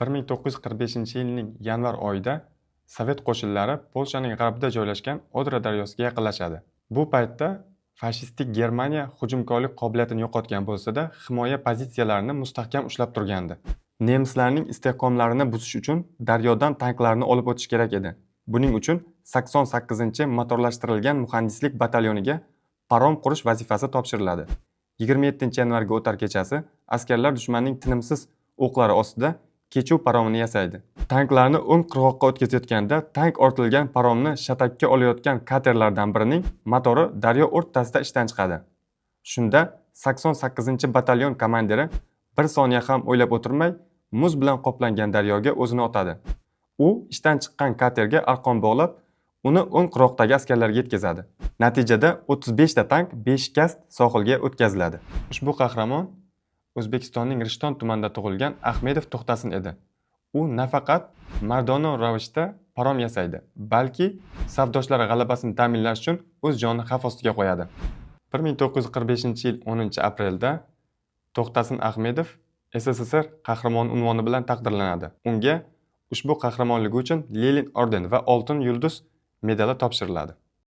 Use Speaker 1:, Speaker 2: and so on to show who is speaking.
Speaker 1: 1945-yilning yanvar oyida Sovet qo'shinlari Polshaning g'arbida joylashgan Odra daryosiga yaqinlashadi. Bu paytda fashistik Germaniya hujumkorlik qobiliyatini yo'qotgan bo'lsa-da, himoya pozitsiyalarini mustahkam ushlab turgandi. Nemislarning istehkomlarini buzish uchun daryodan tanklarni olib o'tish kerak edi. Buning uchun 88-motorlashtirilgan muhandislik batalyoniga parom qurish vazifasi topshiriladi. 27-yanvarga o'tar kechasi askarlar dushmanning tinimsiz o'qlari ostida kechuv paromini yasaydi. Tanklarni o'ng qirg'oqqa o'tkazayotganda tank ortilgan paromni shatakka olayotgan katerlardan birining motori daryo o'rtasida ishdan chiqadi. Shunda 88-batalyon komandiri bir soniya ham o'ylab o'tirmay muz bilan qoplangan daryoga o'zini otadi. U ishdan chiqqan katerga arqon bog'lab, uni o'ng qirg'oqdagi askarlarga yetkazadi. Natijada 35 ta tank 5 kast sohilga o'tkaziladi. Ushbu qahramon O'zbekistonning Rishton tumanida tug'ilgan Ahmedov To'xtasin edi. U nafaqat mardona ravishda parom yasaydi, balki safdoshlari g'alabasini ta'minlash uchun o'z jonini xavf ostiga qo'yadi. 1945-yil 10-aprelda To'xtasin Ahmedov SSSR qahramoni unvoni bilan taqdirlanadi. Unga ushbu qahramonligi uchun Lenin orden va Oltin yulduz medali topshiriladi.